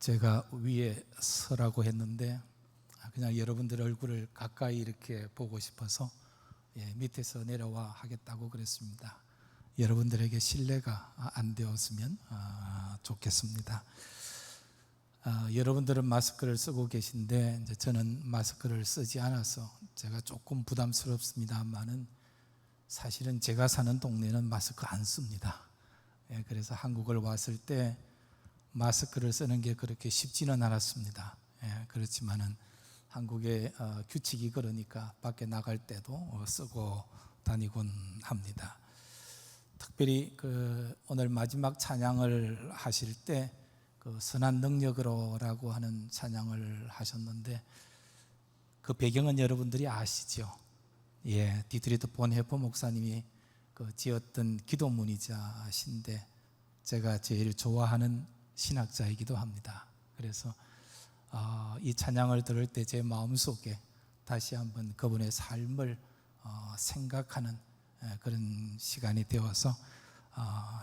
제가 위에 서라고 했는데 그냥 여러분들 얼굴을 가까이 이렇게 보고 싶어서 밑에서 내려와 하겠다고 그랬습니다. 여러분들에게 신뢰가 안 되었으면 좋겠습니다. 여러분들은 마스크를 쓰고 계신데 이제 저는 마스크를 쓰지 않아서 제가 조금 부담스럽습니다만은 사실은 제가 사는 동네는 마스크 안 씁니다. 그래서 한국을 왔을 때 마스크를 쓰는 게 그렇게 쉽지는 않았습니다. 그렇지만은 한국의 규칙이 그러니까 밖에 나갈 때도 쓰고 다니곤 합니다. 특별히 오늘 마지막 찬양을 하실 때 선한 능력으로라고 하는 찬양을 하셨는데 그 배경은 여러분들이 아시죠? 디트리트 본헤퍼 목사님이 지었던 기도문이자신데 제가 제일 좋아하는 신학자이기도 합니다. 그래서 이 찬양을 들을 때 제 마음속에 다시 한번 그분의 삶을 생각하는 그런 시간이 되어서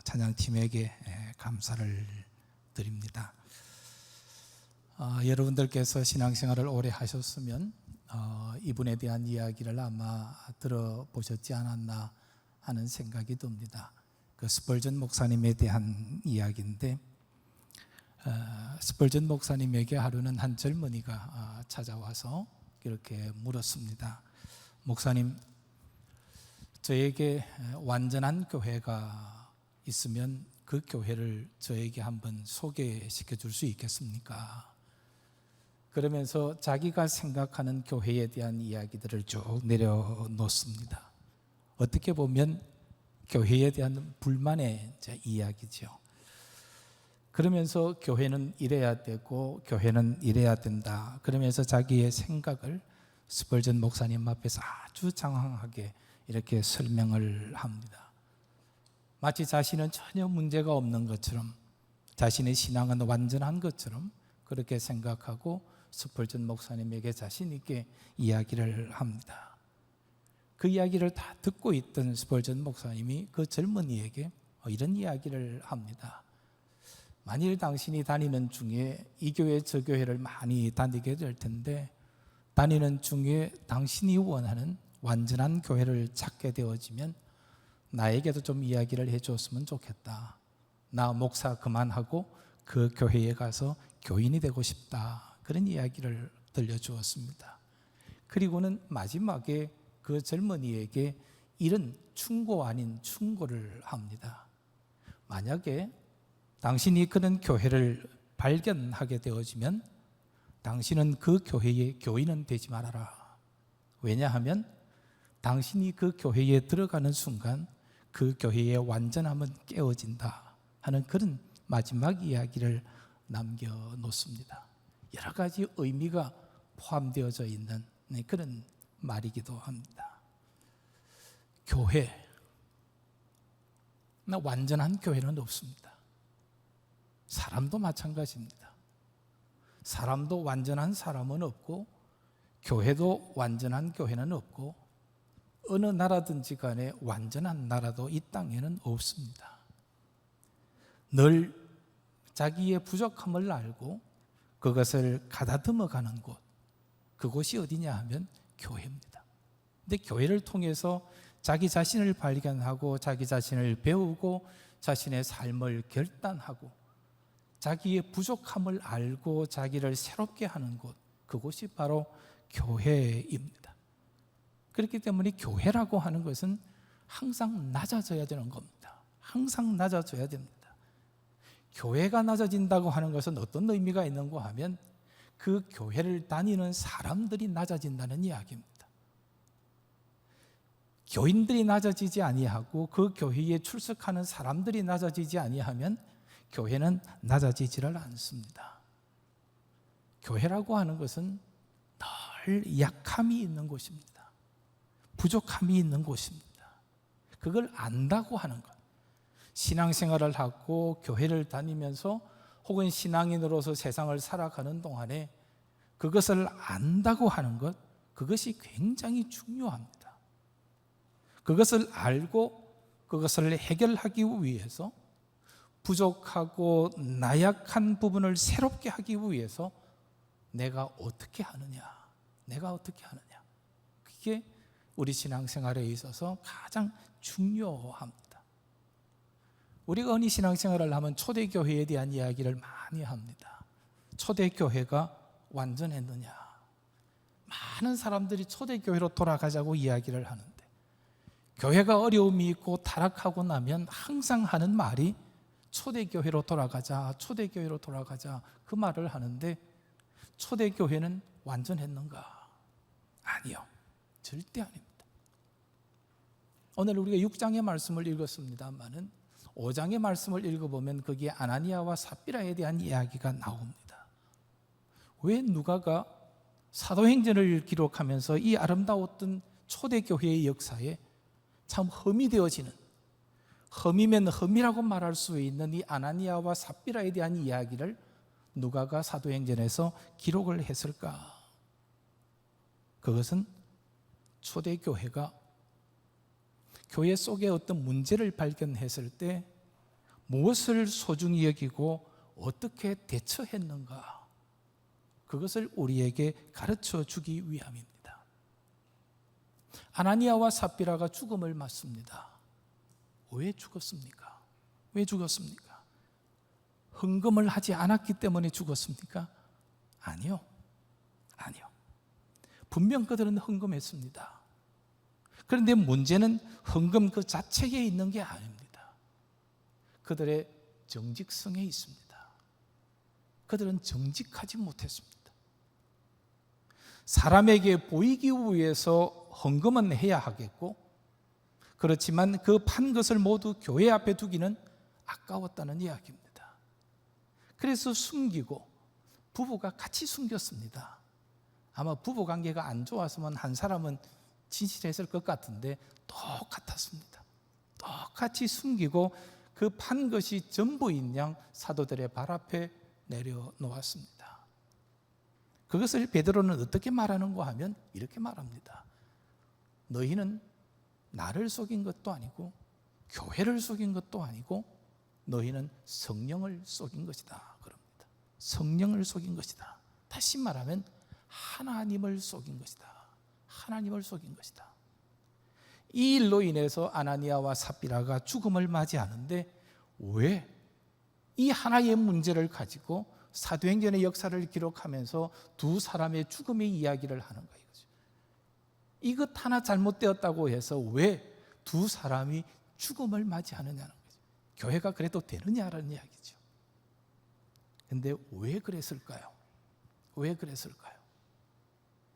찬양팀에게 감사를 드립니다. 여러분들께서 신앙생활을 오래 하셨으면 이분에 대한 이야기를 아마 들어보셨지 않았나 하는 생각이 듭니다. 스펄전 목사님에 대한 이야기인데 스펄전 목사님에게 하루는 한 젊은이가 찾아와서 이렇게 물었습니다. 목사님, 저에게 완전한 교회가 있으면 그 교회를 저에게 한번 소개시켜 줄 수 있겠습니까? 그러면서 자기가 생각하는 교회에 대한 이야기들을 쭉 내려놓습니다. 어떻게 보면 교회에 대한 불만의 이야기죠. 그러면서 교회는 이래야 되고 교회는 이래야 된다. 그러면서 자기의 생각을 스펄전 목사님 앞에서 아주 장황하게 이렇게 설명을 합니다. 마치 자신은 전혀 문제가 없는 것처럼, 자신의 신앙은 완전한 것처럼 그렇게 생각하고 스펄전 목사님에게 자신 있게 이야기를 합니다. 그 이야기를 다 듣고 있던 스펄전 목사님이 그 젊은이에게 이런 이야기를 합니다. 만일 당신이 다니는 중에 이 교회 저 교회를 많이 다니게 될 텐데 다니는 중에 당신이 원하는 완전한 교회를 찾게 되어지면 나에게도 좀 이야기를 해줬으면 좋겠다. 나 목사 그만하고 그 교회에 가서 교인이 되고 싶다. 그런 이야기를 들려주었습니다. 그리고는 마지막에 그 젊은이에게 이런 충고 아닌 충고를 합니다. 만약에 당신이 그런 교회를 발견하게 되어지면 당신은 그 교회의 교인은 되지 말아라. 왜냐하면 당신이 그 교회에 들어가는 순간 그 교회의 완전함은 깨어진다 하는 그런 마지막 이야기를 남겨놓습니다. 여러 가지 의미가 포함되어져 있는 그런 말이기도 합니다. 교회, 완전한 교회는 없습니다. 사람도 마찬가지입니다. 사람도 완전한 사람은 없고 교회도 완전한 교회는 없고 어느 나라든지 간에 완전한 나라도 이 땅에는 없습니다. 늘 자기의 부족함을 알고 그것을 가다듬어 가는 곳, 그곳이 어디냐 하면 교회입니다. 근데 교회를 통해서 자기 자신을 발견하고 자기 자신을 배우고 자신의 삶을 결단하고 자기의 부족함을 알고 자기를 새롭게 하는 곳, 그곳이 바로 교회입니다. 그렇기 때문에 교회라고 하는 것은 항상 낮아져야 되는 겁니다. 항상 낮아져야 됩니다. 교회가 낮아진다고 하는 것은 어떤 의미가 있는가 하면 그 교회를 다니는 사람들이 낮아진다는 이야기입니다. 교인들이 낮아지지 아니하고 그 교회에 출석하는 사람들이 낮아지지 아니하면 교회는 낮아지지를 않습니다. 교회라고 하는 것은 늘 약함이 있는 곳입니다. 부족함이 있는 곳입니다. 그걸 안다고 하는 것. 신앙생활을 하고 교회를 다니면서 혹은 신앙인으로서 세상을 살아가는 동안에 그것을 안다고 하는 것, 그것이 굉장히 중요합니다. 그것을 알고 그것을 해결하기 위해서 부족하고 나약한 부분을 새롭게 하기 위해서 내가 어떻게 하느냐, 그게 우리 신앙생활에 있어서 가장 중요합니다. 우리가 흔히 신앙생활을 하면 초대교회에 대한 이야기를 많이 합니다. 초대교회가 완전했느냐, 많은 사람들이 초대교회로 돌아가자고 이야기를 하는데, 교회가 어려움이 있고 타락하고 나면 항상 하는 말이 초대교회로 돌아가자, 그 말을 하는데, 초대교회는 완전했는가? 아니요, 절대 아닙니다. 오늘 우리가 6장의 말씀을 읽었습니다만은 5장의 말씀을 읽어보면 거기에 아나니아와 삽비라에 대한 이야기가 나옵니다. 왜 누가가 사도행전을 기록하면서 이 아름다웠던 초대교회의 역사에 참 흠이 되어지는, 흠이면 흠이라고 말할 수 있는 이 아나니아와 삽비라에 대한 이야기를 누가가 사도행전에서 기록을 했을까? 그것은 초대교회가 교회 속에 어떤 문제를 발견했을 때 무엇을 소중히 여기고 어떻게 대처했는가, 그것을 우리에게 가르쳐 주기 위함입니다. 아나니아와 삽비라가 죽음을 맞습니다. 왜 죽었습니까? 헌금을 하지 않았기 때문에 죽었습니까? 아니요. 분명 그들은 헌금했습니다. 그런데 문제는 헌금 그 자체에 있는 게 아닙니다. 그들의 정직성에 있습니다. 그들은 정직하지 못했습니다. 사람에게 보이기 위해서 헌금은 해야 하겠고, 그렇지만 그 판 것을 모두 교회 앞에 두기는 아까웠다는 이야기입니다. 그래서 숨기고, 부부가 같이 숨겼습니다. 아마 부부 관계가 안 좋았으면 한 사람은 진실했을 것 같은데 똑같았습니다. 똑같이 숨기고 그 판 것이 전부인 양 사도들의 발 앞에 내려놓았습니다. 그것을 베드로는 어떻게 말하는가 하면 이렇게 말합니다. 너희는 나를 속인 것도 아니고 교회를 속인 것도 아니고 너희는 성령을 속인 것이다. 그럽니다. 성령을 속인 것이다. 다시 말하면 하나님을 속인 것이다. 이 일로 인해서 아나니아와 삽비라가 죽음을 맞이하는데, 왜 이 하나의 문제를 가지고 사도행전의 역사를 기록하면서 두 사람의 죽음의 이야기를 하는가 이거죠. 이것 하나 잘못되었다고 해서 왜 두 사람이 죽음을 맞이하느냐는 거죠. 교회가 그래도 되느냐라는 이야기죠. 그런데 왜 그랬을까요?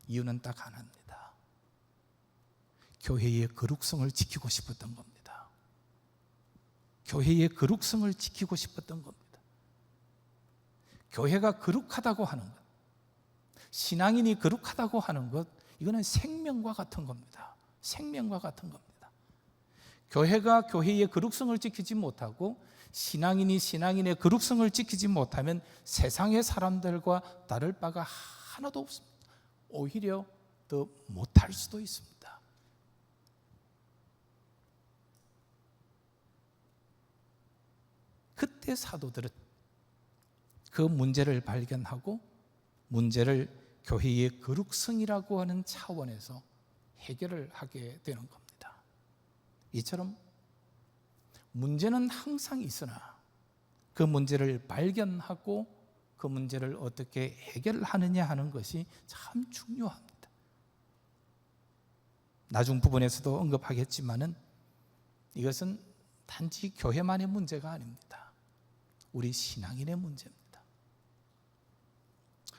이유는 딱 하나입니다. 교회의 거룩성을 지키고 싶었던 겁니다. 교회가 거룩하다고 하는 것, 신앙인이 거룩하다고 하는 것, 이거는 생명과 같은 겁니다. 교회가 교회의 거룩성을 지키지 못하고 신앙인이 신앙인의 거룩성을 지키지 못하면 세상의 사람들과 다를 바가 하나도 없습니다. 오히려 더 못할 수도 있습니다. 그때 사도들은 그 문제를 발견하고 문제를 교회의 거룩성이라고 하는 차원에서 해결을 하게 되는 겁니다. 이처럼 문제는 항상 있으나 그 문제를 발견하고 그 문제를 어떻게 해결하느냐 하는 것이 참 중요합니다. 나중 부분에서도 언급하겠지만은 이것은 단지 교회만의 문제가 아닙니다. 우리 신앙인의 문제입니다.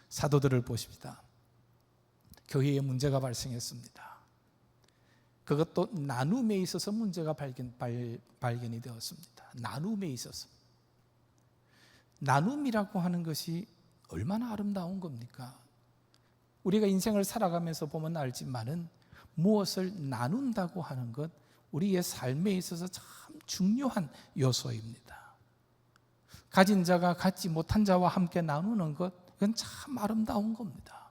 사도들을 보십시다. 교회에 문제가 발생했습니다. 그것도 나눔에 있어서 문제가 발견이 되었습니다. 나눔에 있어서. 나눔이라고 하는 것이 얼마나 아름다운 겁니까? 우리가 인생을 살아가면서 보면 알지만은 무엇을 나눈다고 하는 것, 우리의 삶에 있어서 참 중요한 요소입니다. 가진 자가 갖지 못한 자와 함께 나누는 것, 이건 참 아름다운 겁니다.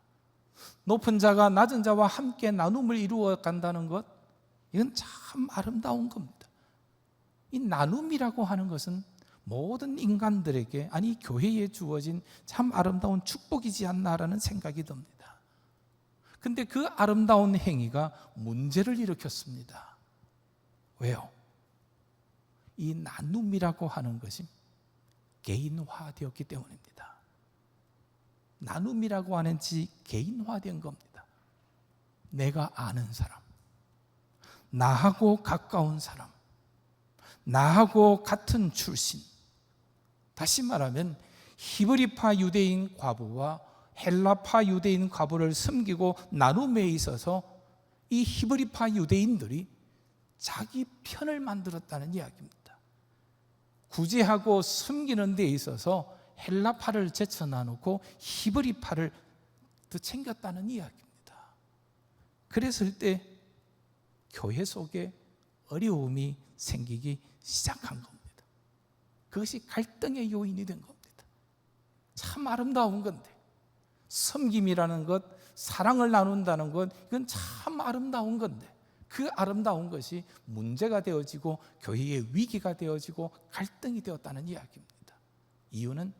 높은 자가 낮은 자와 함께 나눔을 이루어 간다는 것, 이건 참 아름다운 겁니다. 이 나눔이라고 하는 것은 모든 인간들에게, 아니 교회에 주어진 참 아름다운 축복이지 않나라는 생각이 듭니다. 근데 그 아름다운 행위가 문제를 일으켰습니다. 왜요? 이 나눔이라고 하는 것이 개인화되었기 때문입니다. 나눔이라고 하는 것이 개인화된 겁니다. 내가 아는 사람, 나하고 가까운 사람, 나하고 같은 출신, 다시 말하면 히브리파 유대인 과부와 헬라파 유대인 과부를 섬기고 나눔에 있어서 이 히브리파 유대인들이 자기 편을 만들었다는 이야기입니다. 구제하고 섬기는 데 있어서 헬라파를 제쳐놔놓고 히브리파를 더 챙겼다는 이야기입니다. 그랬을 때 교회 속에 어려움이 생기기 시작한 겁니다. 그것이 갈등의 요인이 된 겁니다. 참 아름다운 건데, 섬김이라는 것, 사랑을 나눈다는 것, 이건 참 아름다운 건데, 그 아름다운 것이 문제가 되어지고 교회의 위기가 되어지고 갈등이 되었다는 이야기입니다. 이유는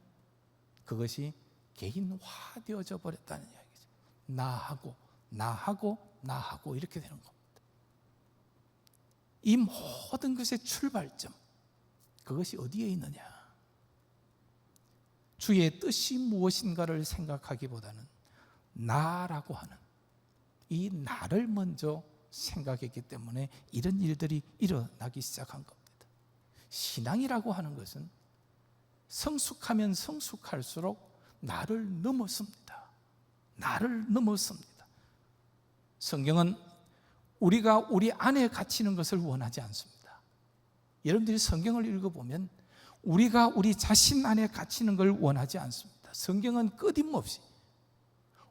그것이 개인화되어져 버렸다는 이야기죠. 나하고 이렇게 되는 겁니다. 이 모든 것의 출발점, 그것이 어디에 있느냐? 주의 뜻이 무엇인가를 생각하기보다는 나라고 하는 이 나를 먼저 생각했기 때문에 이런 일들이 일어나기 시작한 겁니다. 신앙이라고 하는 것은 성숙하면 성숙할수록 나를 넘어섭니다. 나를 넘어섭니다. 성경은 우리가 우리 안에 갇히는 것을 원하지 않습니다. 여러분들이 성경을 읽어보면 우리가 우리 자신 안에 갇히는 걸 원하지 않습니다. 성경은 끊임없이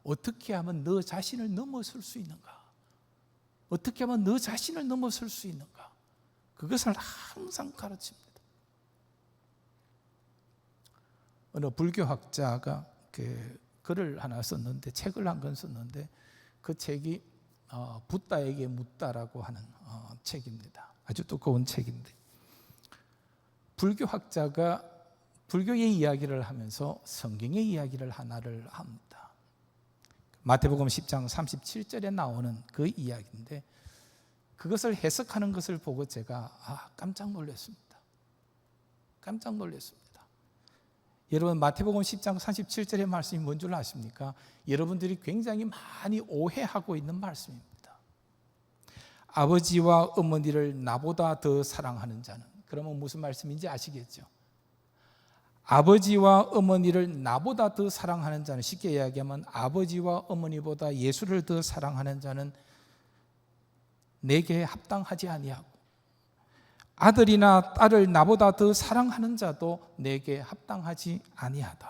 어떻게 하면 너 자신을 넘어설 수 있는가? 어떻게 하면 너 자신을 넘어설 수 있는가? 그것을 항상 가르칩니다. 어느 불교학자가 글을 하나 썼는데, 책을 한 권 썼는데, 그 책이 붓다에게 묻다라고 하는 책입니다. 아주 두꺼운 책인데, 불교학자가 불교의 이야기를 하면서 성경의 이야기를 하나를 합니다. 마태복음 10장 37절에 나오는 그 이야기인데, 그것을 해석하는 것을 보고 제가 깜짝 놀랐습니다. 깜짝 놀랐습니다. 여러분, 마태복음 10장 37절의 말씀이 뭔 줄 아십니까? 여러분들이 굉장히 많이 오해하고 있는 말씀입니다. 아버지와 어머니를 나보다 더 사랑하는 자는, 그러면 무슨 말씀인지 아시겠죠? 아버지와 어머니를 나보다 더 사랑하는 자는, 쉽게 이야기하면 아버지와 어머니보다 예수를 더 사랑하는 자는 내게 합당하지 아니하고, 아들이나 딸을 나보다 더 사랑하는 자도 내게 합당하지 아니하다.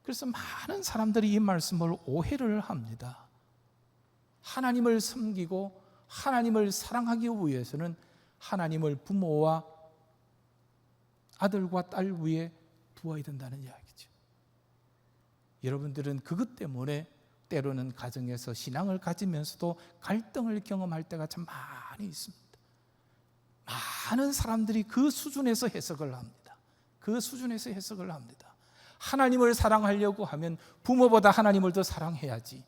그래서 많은 사람들이 이 말씀을 오해를 합니다. 하나님을 섬기고 하나님을 사랑하기 위해서는 하나님을 부모와 아들과 딸 위에 두어야 된다는 이야기죠. 여러분들은 그것 때문에 때로는 가정에서 신앙을 가지면서도 갈등을 경험할 때가 참 많이 있습니다. 많은 사람들이 그 수준에서 해석을 합니다. 그 수준에서 해석을 합니다. 하나님을 사랑하려고 하면 부모보다 하나님을 더 사랑해야지,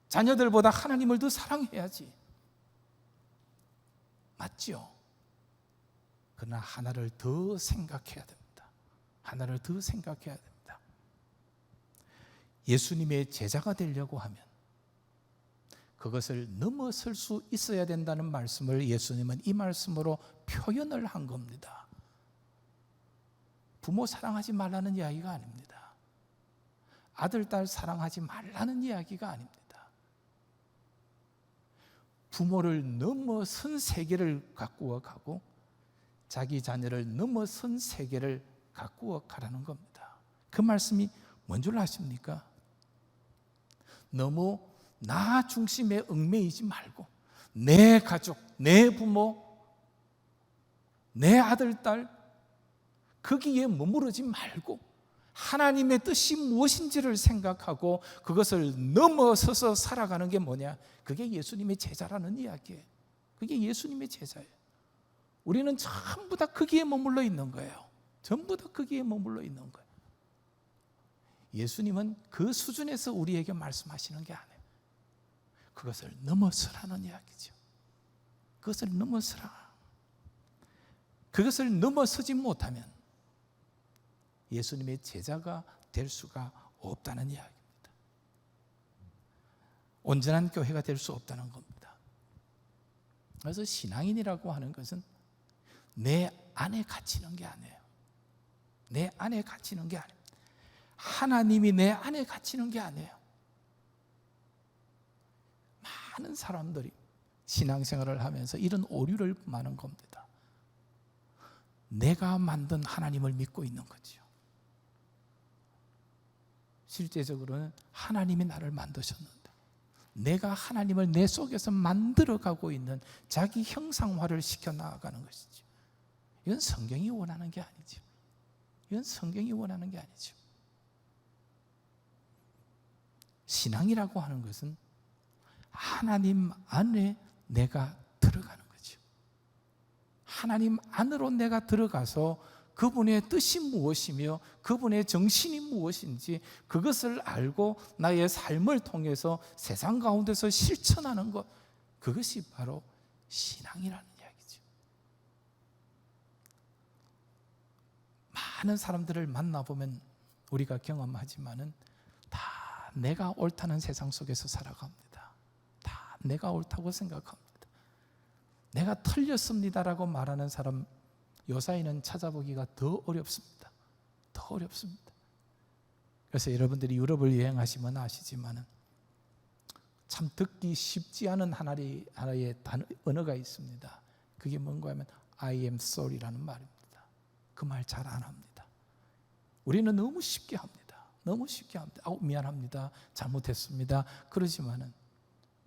자녀들보다 하나님을 더 사랑해야지. 맞죠? 그러나 하나를 더 생각해야 됩니다. 하나를 더 생각해야 됩니다. 예수님의 제자가 되려고 하면 그것을 넘어설 수 있어야 된다는 말씀을 예수님은 이 말씀으로 표현을 한 겁니다. 부모 사랑하지 말라는 이야기가 아닙니다. 아들, 딸 사랑하지 말라는 이야기가 아닙니다. 부모를 넘어선 세계를 가꾸어 가고 자기 자녀를 넘어선 세계를 가꾸어 가라는 겁니다. 그 말씀이 뭔 줄 아십니까? 너무 나 중심에 얽매이지 말고 내 가족, 내 부모, 내 아들, 딸 거기에 머무르지 말고 하나님의 뜻이 무엇인지를 생각하고 그것을 넘어서서 살아가는 게 뭐냐? 그게 예수님의 제자라는 이야기예요. 그게 예수님의 제자예요. 우리는 전부 다 거기에 머물러 있는 거예요. 전부 다 거기에 머물러 있는 거예요. 예수님은 그 수준에서 우리에게 말씀하시는 게 아니에요. 그것을 넘어서라는 이야기죠. 그것을 넘어서라. 그것을 넘어서지 못하면 예수님의 제자가 될 수가 없다는 이야기입니다. 온전한 교회가 될 수 없다는 겁니다. 그래서 신앙인이라고 하는 것은 내 안에 갇히는 게 아니에요. 내 안에 갇히는 게 아니에요. 하나님이 내 안에 갇히는 게 아니에요. 많은 사람들이 신앙생활을 하면서 이런 오류를 많은 겁니다. 내가 만든 하나님을 믿고 있는 거죠. 실제적으로는 하나님이 나를 만드셨는데 내가 하나님을 내 속에서 만들어가고 있는 자기 형상화를 시켜 나아가는 것이죠. 이건 성경이 원하는 게 아니죠. 이건 성경이 원하는 게 아니죠. 신앙이라고 하는 것은 하나님 안에 내가 들어가는 거죠. 하나님 안으로 내가 들어가서 그분의 뜻이 무엇이며 그분의 정신이 무엇인지 그것을 알고 나의 삶을 통해서 세상 가운데서 실천하는 것, 그것이 바로 신앙이라는 이야기죠. 많은 사람들을 만나보면 우리가 경험하지만은 다 내가 옳다는 세상 속에서 살아갑니다. 다 내가 옳다고 생각합니다. 내가 틀렸습니다라고 말하는 사람 요사이는 찾아보기가 더 어렵습니다. 더 어렵습니다. 그래서 여러분들이 유럽을 여행하시면 아시지만은 참 듣기 쉽지 않은 하나의 언어가 있습니다. 그게 뭔가 하면 I am sorry라는 말입니다. 그 말 잘 안 합니다. 우리는 너무 쉽게 합니다. 너무 쉽게 합니다. 미안합니다. 잘못했습니다. 그러지만은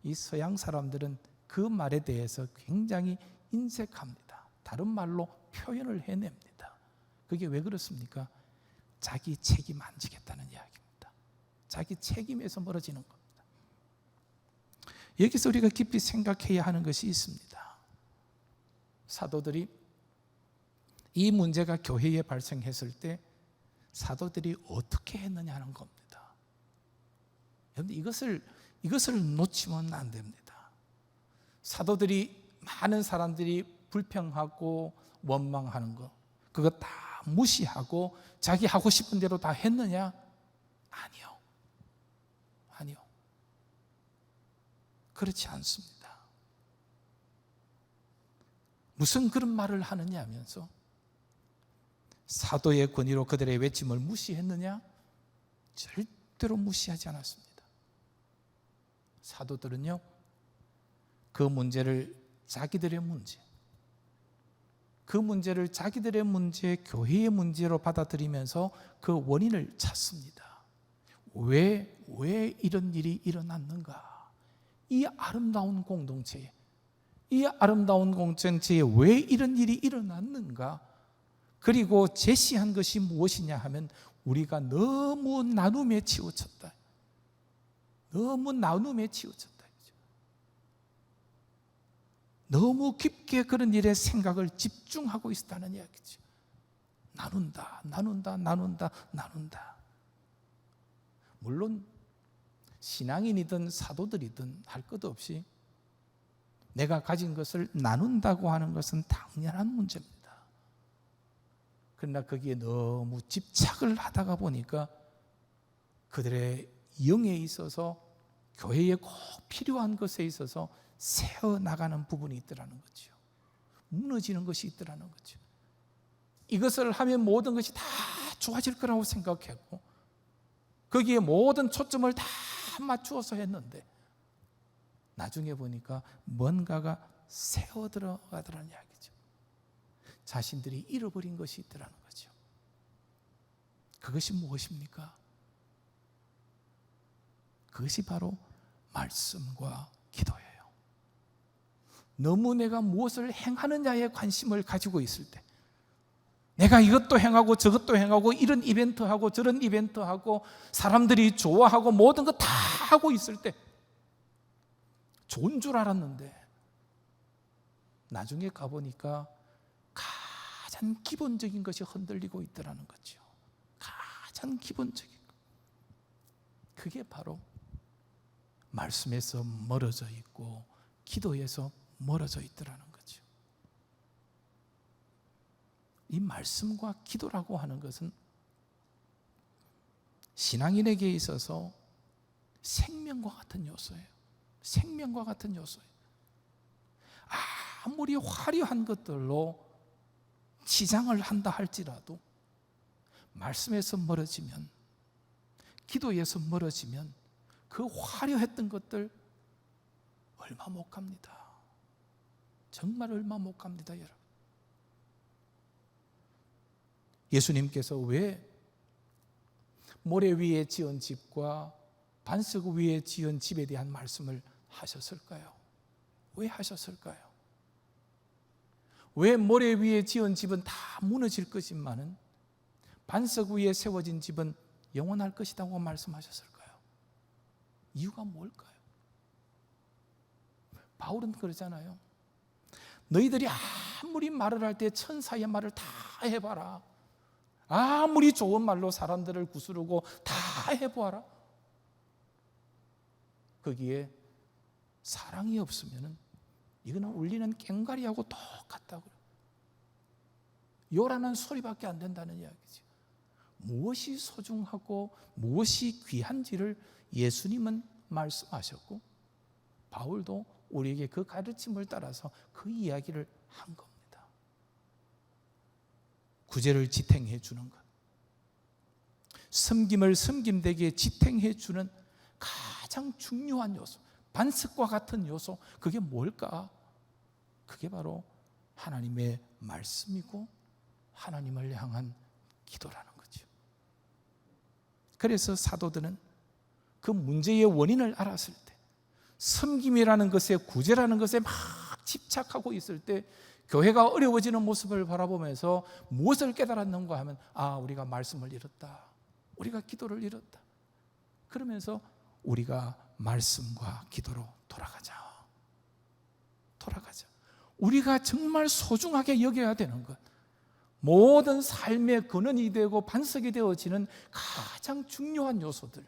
이 서양 사람들은 그 말에 대해서 굉장히 인색합니다. 다른 말로 표현을 해냅니다. 그게 왜 그렇습니까? 자기 책임 안 지겠다는 이야기입니다. 자기 책임에서 멀어지는 겁니다. 여기서 우리가 깊이 생각해야 하는 것이 있습니다. 사도들이 이 문제가 교회에 발생했을 때 사도들이 어떻게 했느냐 하는 겁니다. 여러분 이것을 놓치면 안 됩니다. 사도들이 많은 사람들이 불평하고 원망하는 거 그거 다 무시하고 자기 하고 싶은 대로 다 했느냐? 아니요. 아니요. 그렇지 않습니다. 무슨 그런 말을 하느냐 하면서 사도의 권위로 그들의 외침을 무시했느냐? 절대로 무시하지 않았습니다. 사도들은요, 그 문제를 자기들의 문제, 그 문제를 자기들의 문제, 교회의 문제로 받아들이면서 그 원인을 찾습니다. 왜 이런 일이 일어났는가? 이 아름다운 공동체에 왜 이런 일이 일어났는가? 그리고 제시한 것이 무엇이냐 하면 우리가 너무 나눔에 치우쳤다. 너무 나눔에 치우쳤다. 너무 깊게 그런 일에 생각을 집중하고 있다는 이야기죠. 나눈다. 물론 신앙인이든 사도들이든 할 것 없이 내가 가진 것을 나눈다고 하는 것은 당연한 문제입니다. 그러나 거기에 너무 집착을 하다가 보니까 그들의 영에 있어서 교회에 꼭 필요한 것에 있어서 새어나가는 부분이 있더라는 거죠. 무너지는 것이 있더라는 거죠. 이것을 하면 모든 것이 다 좋아질 거라고 생각했고 거기에 모든 초점을 다 맞추어서 했는데 나중에 보니까 뭔가가 새어 들어가더라는 이야기죠. 자신들이 잃어버린 것이 있더라는 거죠. 그것이 무엇입니까? 그것이 바로 말씀과 기도예요. 너무 내가 무엇을 행하느냐에 관심을 가지고 있을 때 내가 이것도 행하고 저것도 행하고 이런 이벤트하고 저런 이벤트하고 사람들이 좋아하고 모든 거 다 하고 있을 때 좋은 줄 알았는데 나중에 가보니까 가장 기본적인 것이 흔들리고 있더라는 거죠. 가장 기본적인 것. 그게 바로 말씀에서 멀어져 있고 기도에서 멀어져 있더라는 거죠. 이 말씀과 기도라고 하는 것은 신앙인에게 있어서 생명과 같은 요소예요. 생명과 같은 요소예요. 아무리 화려한 것들로 치장을 한다 할지라도 말씀에서 멀어지면, 기도에서 멀어지면 그 화려했던 것들 얼마 못 갑니다. 정말 얼마 못 갑니다, 여러분. 예수님께서 왜 모래 위에 지은 집과 반석 위에 지은 집에 대한 말씀을 하셨을까요? 왜 하셨을까요? 왜 모래 위에 지은 집은 다 무너질 것이지만은 반석 위에 세워진 집은 영원할 것이라고 말씀하셨을까요? 이유가 뭘까요? 바울은 그러잖아요. 너희들이 아무리 말을 할 때 천사의 말을 다 해봐라. 아무리 좋은 말로 사람들을 구스르고 다 해보아라. 거기에 사랑이 없으면 이거는 울리는 꽹과리하고 똑같다고요. 요라는 소리밖에 안 된다는 이야기죠. 무엇이 소중하고 무엇이 귀한지를 예수님은 말씀하셨고 바울도 우리에게 그 가르침을 따라서 그 이야기를 한 겁니다. 구제를 지탱해 주는 것, 섬김을 섬김되게 지탱해 주는 가장 중요한 요소, 반석과 같은 요소, 그게 뭘까? 그게 바로 하나님의 말씀이고 하나님을 향한 기도라는 거죠. 그래서 사도들은 그 문제의 원인을 알았을 때, 섬김이라는 것에, 구제라는 것에 막 집착하고 있을 때 교회가 어려워지는 모습을 바라보면서 무엇을 깨달았는가 하면, 우리가 말씀을 잃었다, 우리가 기도를 잃었다. 그러면서 우리가 말씀과 기도로 돌아가자. 우리가 정말 소중하게 여겨야 되는 것, 모든 삶의 근원이 되고 반석이 되어지는 가장 중요한 요소들,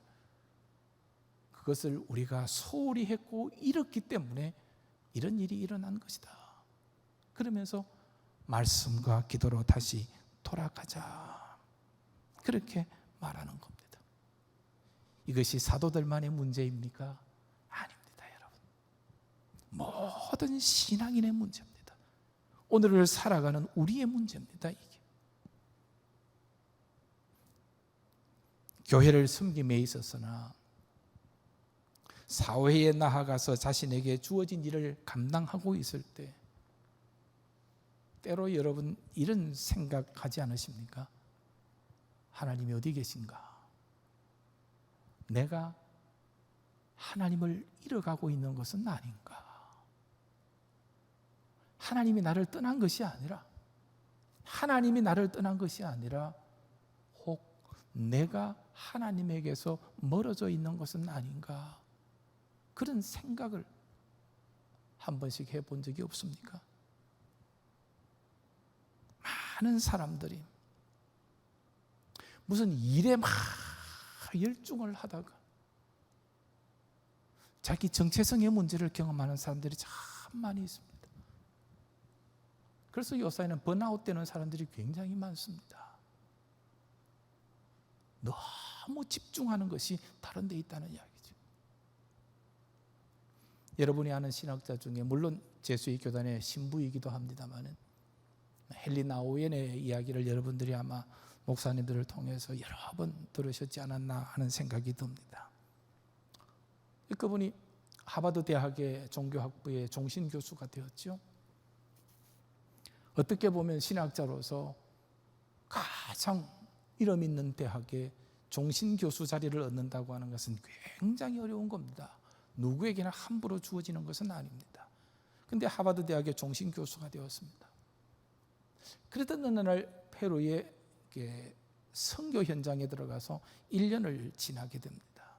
그것을 우리가 소홀히 했고 잃었기 때문에 이런 일이 일어난 것이다. 그러면서 말씀과 기도로 다시 돌아가자, 그렇게 말하는 겁니다. 이것이 사도들만의 문제입니까? 아닙니다, 여러분. 모든 신앙인의 문제입니다. 오늘을 살아가는 우리의 문제입니다. 이게 교회를 섬김에 있어서나 사회에 나아가서 자신에게 주어진 일을 감당하고 있을 때 때로 여러분 이런 생각하지 않으십니까? 하나님이 어디 계신가? 내가 하나님을 잃어가고 있는 것은 아닌가? 하나님이 나를 떠난 것이 아니라 혹 내가 하나님에게서 멀어져 있는 것은 아닌가? 그런 생각을 한 번씩 해본 적이 없습니까? 많은 사람들이 무슨 일에 막 열중을 하다가 자기 정체성의 문제를 경험하는 사람들이 참 많이 있습니다. 그래서 요새는 번아웃 되는 사람들이 굉장히 많습니다. 너무 집중하는 것이 다른 데 있다는 이야기죠. 여러분이 아는 신학자 중에, 물론 제수의 교단의 신부이기도 합니다만, 헬리나 오웬의 이야기를 여러분들이 아마 목사님들을 통해서 여러 번 들으셨지 않았나 하는 생각이 듭니다. 그분이 하버드 대학의 종교학부의 종신교수가 되었죠. 어떻게 보면 신학자로서 가장 이름 있는 대학의 종신교수 자리를 얻는다고 하는 것은 굉장히 어려운 겁니다. 누구에게나 함부로 주어지는 것은 아닙니다. 그런데 하버드 대학의 종신교수가 되었습니다. 그러던 어느 날 페루의 선교 현장에 들어가서 1년을 지나게 됩니다.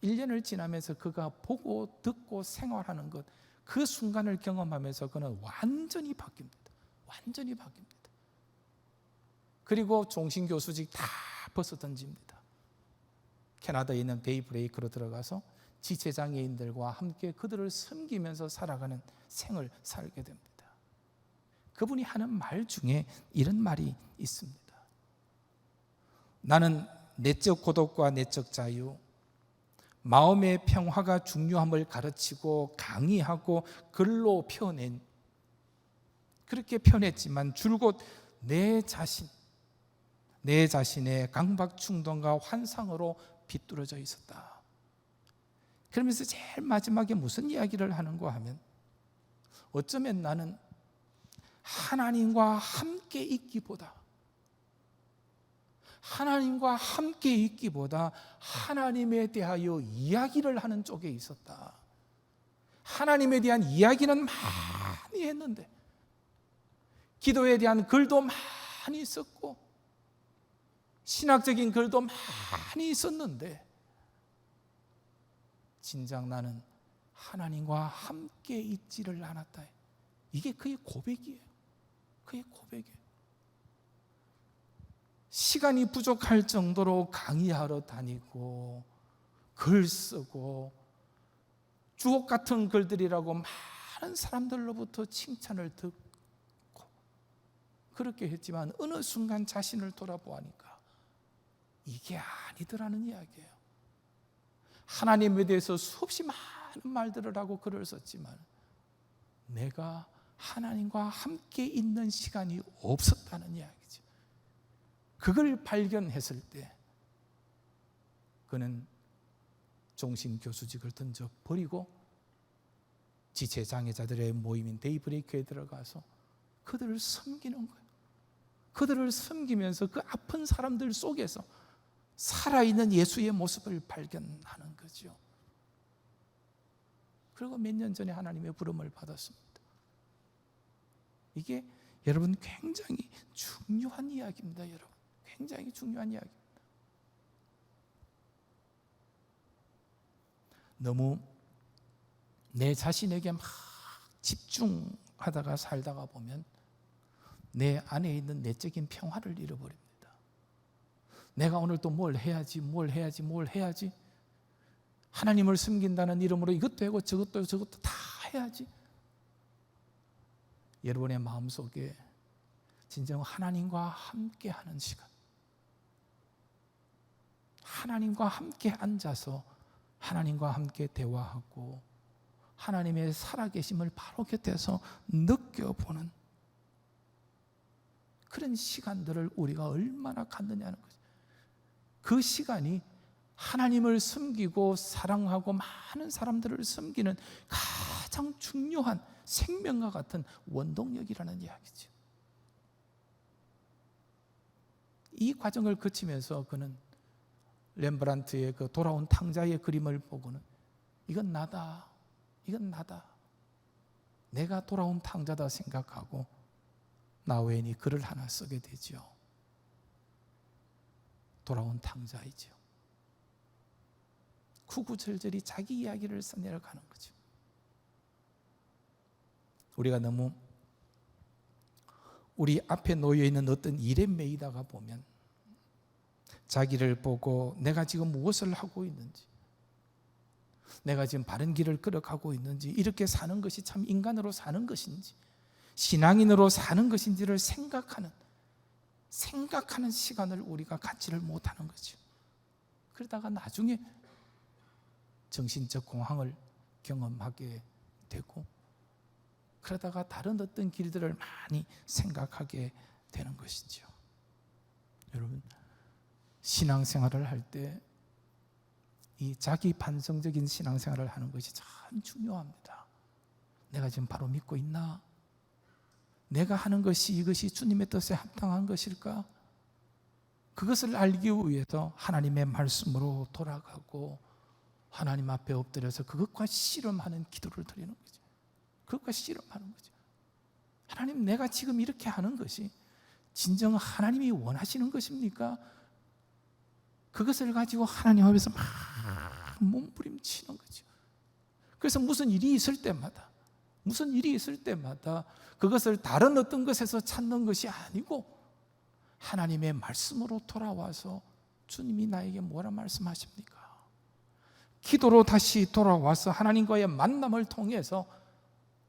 1년을 지나면서 그가 보고 듣고 생활하는 것, 그 순간을 경험하면서 그는 완전히 바뀝니다. 완전히 바뀝니다. 그리고 종신교수직 다 벗어 던집니다. 캐나다에 있는 베이브레이크로 들어가서 지체장애인들과 함께 그들을 섬기면서 살아가는 생을 살게 됩니다. 그분이 하는 말 중에 이런 말이 있습니다. 나는 내적 고독과 내적 자유, 마음의 평화가 중요함을 가르치고 강의하고 글로 표현한, 그렇게 표현했지만 줄곧 내 자신의 강박 충동과 환상으로 비뚤어져 있었다. 그러면서 제일 마지막에 무슨 이야기를 하는가 하면, 어쩌면 나는 하나님과 함께 있기보다 하나님에 대하여 이야기를 하는 쪽에 있었다. 하나님에 대한 이야기는 많이 했는데, 기도에 대한 글도 많이 썼고 신학적인 글도 많이 있었는데, 진작 나는 하나님과 함께 있지를 않았다. 이게 그의 고백이에요. 그의 고백이에요. 시간이 부족할 정도로 강의하러 다니고 글 쓰고 주옥 같은 글들이라고 많은 사람들로부터 칭찬을 듣고 그렇게 했지만, 어느 순간 자신을 돌아보니까 이게 아니더라는 이야기예요. 하나님에 대해서 수없이 많은 말들을 하고 글을 썼지만 내가 하나님과 함께 있는 시간이 없었다는 이야기죠. 그걸 발견했을 때 그는 종신교수직을 던져버리고 지체장애자들의 모임인 데이브레이크에 들어가서 그들을 섬기는 거예요. 그들을 섬기면서 그 아픈 사람들 속에서 살아있는 예수의 모습을 발견하는 거죠. 그리고 몇 년 전에 하나님의 부름을 받았습니다. 이게 여러분 굉장히 중요한 이야기입니다. 여러분 굉장히 중요한 이야기입니다. 너무 내 자신에게 막 집중하다가 살다가 보면 내 안에 있는 내적인 평화를 잃어버립니다. 내가 오늘 또 뭘 해야지 하나님을 섬긴다는 이름으로 이것도 하고 저것도 다 해야지. 여러분의 마음속에 진정 하나님과 함께하는 시간, 하나님과 함께 앉아서 하나님과 함께 대화하고 하나님의 살아계심을 바로 곁에서 느껴보는 그런 시간들을 우리가 얼마나 갖느냐는 거죠. 그 시간이 하나님을 섬기고 사랑하고 많은 사람들을 섬기는 가장 중요한 생명과 같은 원동력이라는 이야기죠. 이 과정을 거치면서 그는 렘브란트의 그 돌아온 탕자의 그림을 보고는 이건 나다. 내가 돌아온 탕자다 생각하고 나우엔이 글을 하나 쓰게 되죠. 돌아온 탕자이죠. 구구절절히 자기 이야기를 써내려가는 거죠. 우리가 너무 우리 앞에 놓여있는 어떤 일에 매이다가 보면 자기를 보고 내가 지금 무엇을 하고 있는지, 내가 지금 바른 길을 끌어가고 있는지, 이렇게 사는 것이 참 인간으로 사는 것인지 신앙인으로 사는 것인지를 생각하는 시간을 우리가 갖지를 못하는 거죠. 그러다가 나중에 정신적 공황을 경험하게 되고, 그러다가 다른 어떤 길들을 많이 생각하게 되는 것이죠. 여러분, 신앙생활을 할 때 이 자기 반성적인 신앙생활을 하는 것이 참 중요합니다. 내가 지금 바로 믿고 있나? 내가 하는 것이 이것이 주님의 뜻에 합당한 것일까? 그것을 알기 위해서 하나님의 말씀으로 돌아가고 하나님 앞에 엎드려서 그것과 씨름하는 기도를 드리는 거죠. 그것과 씨름하는 거죠. 하나님, 내가 지금 이렇게 하는 것이 진정 하나님이 원하시는 것입니까? 그것을 가지고 하나님 앞에서 막 몸부림치는 거죠. 그래서 무슨 일이 있을 때마다 그것을 다른 어떤 것에서 찾는 것이 아니고 하나님의 말씀으로 돌아와서 주님이 나에게 뭐라 말씀하십니까? 기도로 다시 돌아와서 하나님과의 만남을 통해서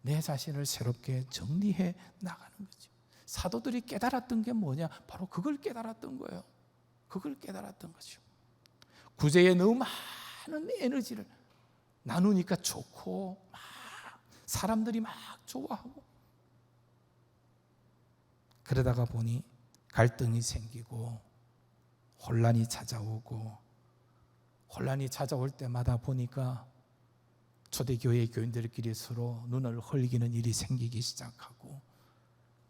내 자신을 새롭게 정리해 나가는 거죠. 사도들이 깨달았던 게 뭐냐? 바로 그걸 깨달았던 거예요. 그걸 깨달았던 거죠. 구제에 너무 많은 에너지를 나누니까 좋고 막 사람들이 막 좋아하고, 그러다가 보니 갈등이 생기고 혼란이 찾아오고, 혼란이 찾아올 때마다 보니까 초대교회 교인들끼리 서로 눈을 흘기는 일이 생기기 시작하고,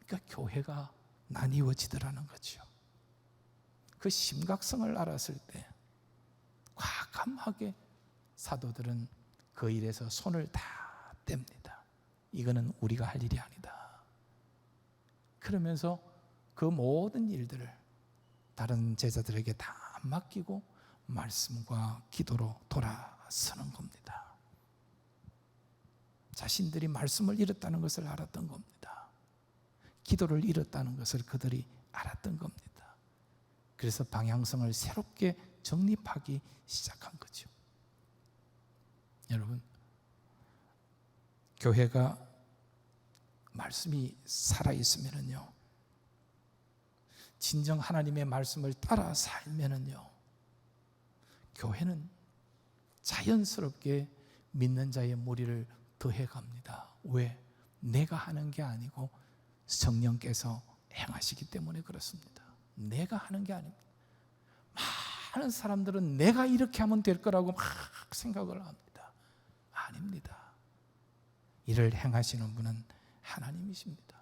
그러니까 교회가 나뉘어지더라는 거죠. 그 심각성을 알았을 때 과감하게 사도들은 그 일에서 손을 다 뗍니다. 이거는 우리가 할 일이 아니다. 그러면서 그 모든 일들을 다른 제자들에게 다 맡기고 말씀과 기도로 돌아서는 겁니다. 자신들이 말씀을 잃었다는 것을 알았던 겁니다. 기도를 잃었다는 것을 그들이 알았던 겁니다. 그래서 방향성을 새롭게 정립하기 시작한 거죠. 여러분, 교회가 말씀이 살아있으면요, 진정 하나님의 말씀을 따라 살면요, 교회는 자연스럽게 믿는 자의 무리를 더해갑니다. 왜? 내가 하는 게 아니고 성령께서 행하시기 때문에 그렇습니다. 내가 하는 게 아닙니다. 많은 사람들은 내가 이렇게 하면 될 거라고 막 생각을 합니다. 아닙니다. 이를 행하시는 분은 하나님이십니다.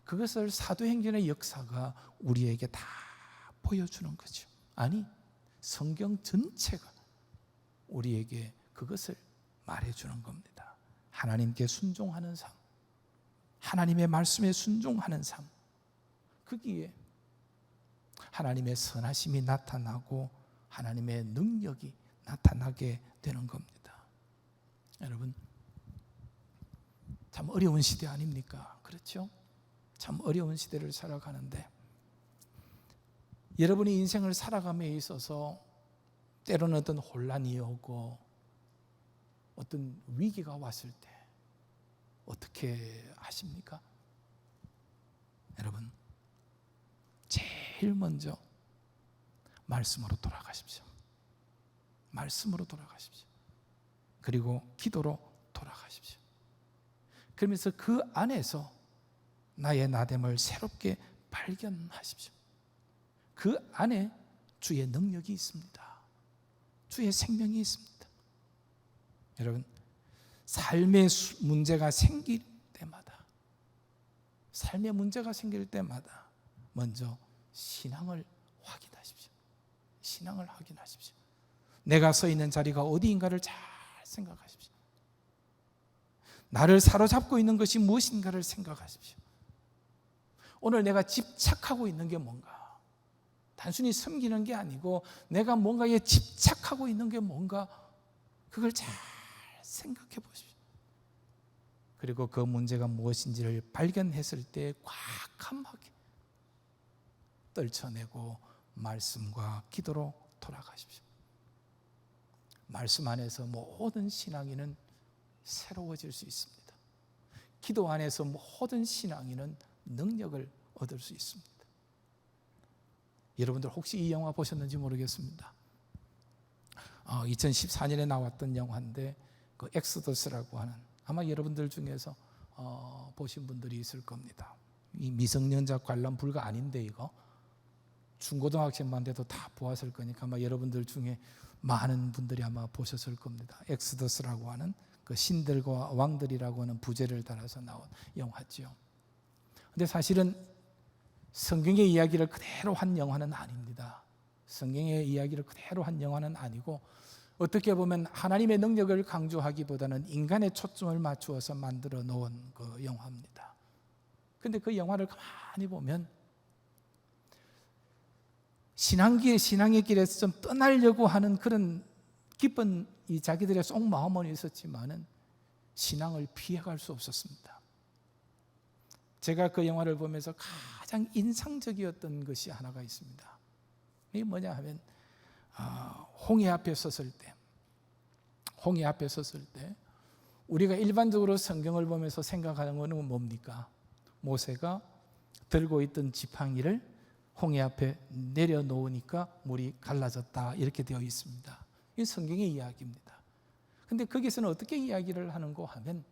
그것을 사도행전의 역사가 우리에게 다 보여주는 거죠. 아니, 성경 전체가 우리에게 그것을 말해주는 겁니다. 하나님께 순종하는 삶, 하나님의 말씀에 순종하는 삶, 거기에 하나님의 선하심이 나타나고 하나님의 능력이 나타나게 되는 겁니다. 여러분, 참 어려운 시대 아닙니까? 그렇죠? 참 어려운 시대를 살아가는데, 여러분이 인생을 살아감에 있어서 때로는 어떤 혼란이 오고 어떤 위기가 왔을 때 어떻게 하십니까? 여러분, 제일 먼저 말씀으로 돌아가십시오. 말씀으로 돌아가십시오. 그리고 기도로 돌아가십시오. 그러면서 그 안에서 나의 나됨을 새롭게 발견하십시오. 그 안에 주의 능력이 있습니다. 주의 생명이 있습니다. 여러분, 삶의 문제가 생길 때마다, 삶의 문제가 생길 때마다 먼저 신앙을 확인하십시오. 신앙을 확인하십시오. 내가 서 있는 자리가 어디인가를 잘 생각하십시오. 나를 사로잡고 있는 것이 무엇인가를 생각하십시오. 오늘 내가 집착하고 있는 게 뭔가? 단순히 섬기는 게 아니고 내가 뭔가에 집착하고 있는 게 뭔가? 그걸 잘 생각해 보십시오. 그리고 그 문제가 무엇인지를 발견했을 때 과감하게 떨쳐내고 말씀과 기도로 돌아가십시오. 말씀 안에서 모든 신앙인은 새로워질 수 있습니다. 기도 안에서 모든 신앙인은 능력을 얻을 수 있습니다. 여러분들 혹시 이 영화 보셨는지 모르겠습니다. 2014년에 나왔던 영화인데 그 엑소더스라고 하는, 아마 여러분들 중에서 보신 분들이 있을 겁니다. 이 미성년자 관람 불가 아닌데 이거 중고등학생만 돼도 다 보았을 거니까 아마 여러분들 중에 많은 분들이 아마 보셨을 겁니다. 엑소더스라고 하는 그 신들과 왕들이라고 하는 부제를 달아서 나온 영화죠. 근데 사실은 성경의 이야기를 그대로 한 영화는 아닙니다. 성경의 이야기를 그대로 한 영화는 아니고 어떻게 보면 하나님의 능력을 강조하기보다는 인간의 초점을 맞추어서 만들어 놓은 그 영화입니다. 근데 그 영화를 가만히 보면 신앙의 길에서 좀 떠나려고 하는 그런 깊은 이 자기들의 속마음은 있었지만은 신앙을 피해갈 수 없었습니다. 제가 그 영화를 보면서 가장 인상적이었던 것이 하나가 있습니다. 이게 뭐냐 하면 홍해 앞에 섰을 때 우리가 일반적으로 성경을 보면서 생각하는 것은 뭡니까? 모세가 들고 있던 지팡이를 홍해 앞에 내려놓으니까 물이 갈라졌다, 이렇게 되어 있습니다. 이 성경의 이야기입니다. 그런데 거기서는 어떻게 이야기를 하는가 하면,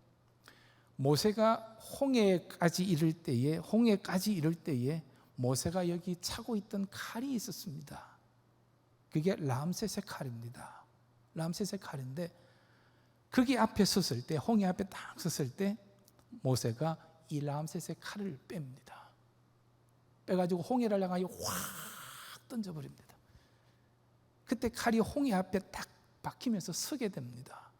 모세가 홍해까지 이를 때에 모세가 여기 차고 있던 칼이 있었습니다. 그게 람셋의 칼입니다. 람셋의 칼인데, 거기 앞에 섰을 때, 홍해 앞에 딱 섰을 때 모세가 이 람셋의 칼을 뺍니다. 빼가지고 홍해를 향하여 확 던져버립니다. 그때 칼이 홍해 앞에 딱 박히면서 서게 됩니다.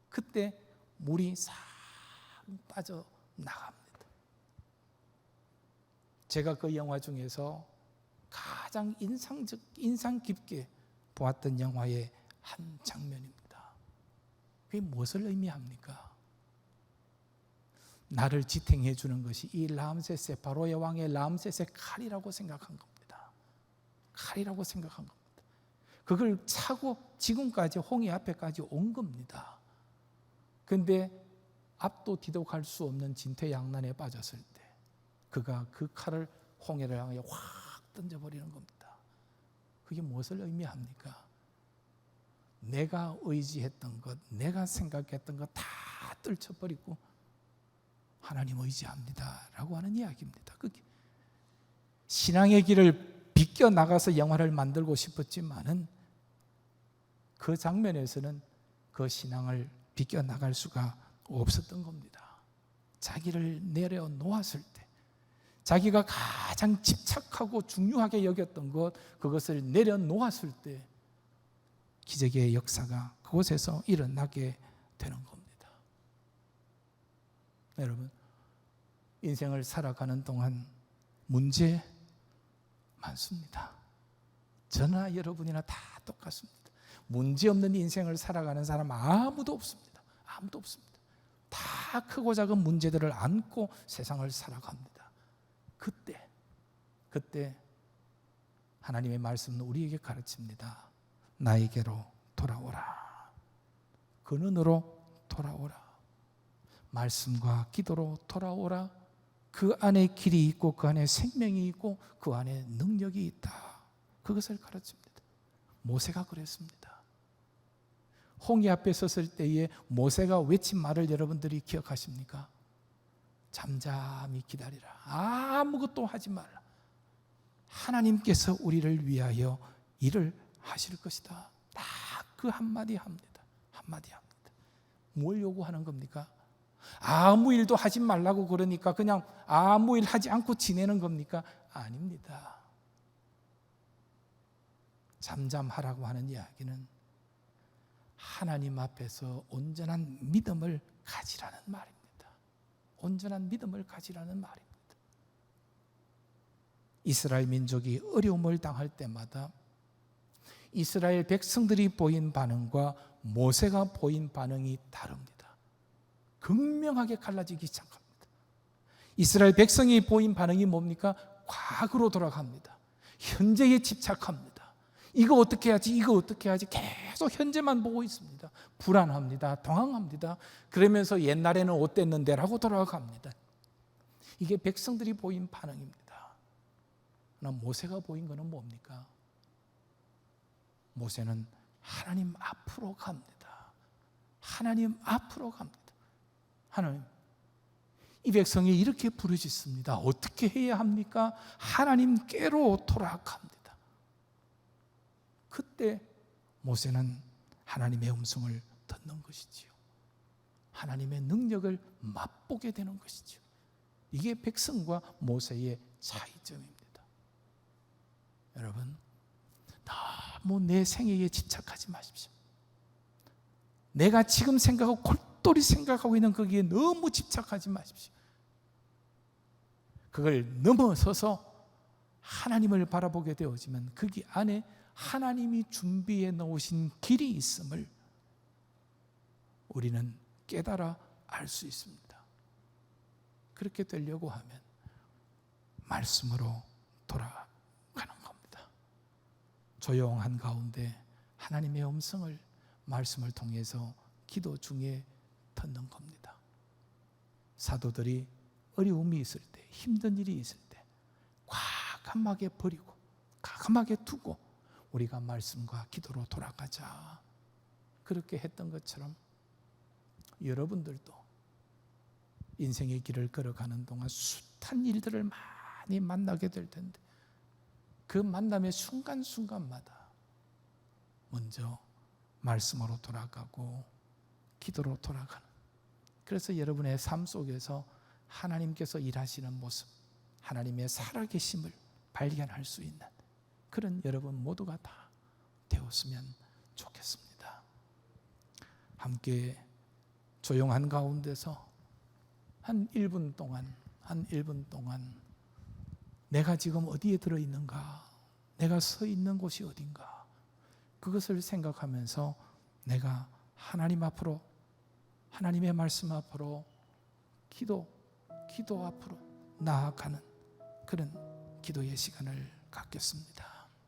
그때 물이 싹 빠져나갑니다. 제가 그 영화 중에서 가장 인상 깊게 보았던 영화의 한 장면입니다. 그게 무엇을 의미합니까? 나를 지탱해 주는 것이 이 람셋의, 바로의 왕의 람셋의 칼이라고 생각한 겁니다. 칼이라고 생각한 겁니다. 그걸 차고 지금까지 홍해 앞에까지 온 겁니다. 그런데 앞도 뒤도 갈 수 없는 진퇴양난에 빠졌을 때 그가 그 칼을 홍해를 향해 확 던져버리는 겁니다. 그게 무엇을 의미합니까? 내가 의지했던 것, 내가 생각했던 것 다 떨쳐버리고 하나님 의지합니다 라고 하는 이야기입니다. 신앙의 길을 비껴나가서 영화를 만들고 싶었지만은 그 장면에서는 그 신앙을 비껴나갈 수가 없었던 겁니다. 자기를 내려놓았을 때, 자기가 가장 집착하고 중요하게 여겼던 것, 그것을 내려놓았을 때 기적의 역사가 그곳에서 일어나게 되는 겁니다. 여러분, 인생을 살아가는 동안 문제 많습니다. 저나 여러분이나 다 똑같습니다. 문제 없는 인생을 살아가는 사람 아무도 없습니다. 아무도 없습니다. 다 크고 작은 문제들을 안고 세상을 살아갑니다. 그때 하나님의 말씀은 우리에게 가르칩니다. 나에게로 돌아오라. 근원으로 돌아오라. 말씀과 기도로 돌아오라. 그 안에 길이 있고 그 안에 생명이 있고 그 안에 능력이 있다. 그것을 가르칩니다. 모세가 그랬습니다. 홍해 앞에 섰을 때에 모세가 외친 말을 여러분들이 기억하십니까? 잠잠히 기다리라. 아무것도 하지 말라. 하나님께서 우리를 위하여 일을 하실 것이다. 딱 그 한마디 합니다. 한마디 합니다. 뭘 요구하는 겁니까? 아무 일도 하지 말라고 그러니까 그냥 아무 일 하지 않고 지내는 겁니까? 아닙니다. 잠잠하라고 하는 이야기는 하나님 앞에서 온전한 믿음을 가지라는 말입니다. 온전한 믿음을 가지라는 말입니다. 이스라엘 민족이 어려움을 당할 때마다 이스라엘 백성들이 보인 반응과 모세가 보인 반응이 다릅니다. 극명하게 갈라지기 시작합니다. 이스라엘 백성이 보인 반응이 뭡니까? 과거로 돌아갑니다. 현재에 집착합니다. 이거 어떻게 하지? 이거 어떻게 하지? 계속 현재만 보고 있습니다. 불안합니다. 당황합니다. 그러면서 옛날에는 어땠는데 라고 돌아갑니다. 이게 백성들이 보인 반응입니다. 그러나 모세가 보인 것은 뭡니까? 모세는 하나님 앞으로 갑니다. 하나님 앞으로 갑니다. 하나님, 이 백성이 이렇게 부르짖습니다. 어떻게 해야 합니까? 하나님께로 돌아갑니다. 그때 모세는 하나님의 음성을 듣는 것이지요. 하나님의 능력을 맛보게 되는 것이지요. 이게 백성과 모세의 차이점입니다. 여러분, 너무 내 생애에 집착하지 마십시오. 내가 지금 생각하고 골똘히 생각하고 있는 거기에 너무 집착하지 마십시오. 그걸 넘어서서 하나님을 바라보게 되어지면 거기 안에 하나님이 준비해 놓으신 길이 있음을 우리는 깨달아 알 수 있습니다. 그렇게 되려고 하면 말씀으로 돌아가는 겁니다. 조용한 가운데 하나님의 음성을 말씀을 통해서 기도 중에 듣는 겁니다. 사도들이 어려움이 있을 때, 힘든 일이 있을 때 과감하게 버리고 과감하게 두고 우리가 말씀과 기도로 돌아가자, 그렇게 했던 것처럼 여러분들도 인생의 길을 걸어가는 동안 숱한 일들을 많이 만나게 될 텐데 그 만남의 순간순간마다 먼저 말씀으로 돌아가고 기도로 돌아가는, 그래서 여러분의 삶 속에서 하나님께서 일하시는 모습, 하나님의 살아계심을 발견할 수 있는 그런 여러분 모두가 다 되었으면 좋겠습니다. 함께 조용한 가운데서 한 1분 동안 내가 지금 어디에 들어있는가, 내가 서 있는 곳이 어딘가, 그것을 생각하면서 내가 하나님 앞으로, 하나님의 말씀 앞으로 기도 앞으로 나아가는 그런 기도의 시간을 갖겠습니다.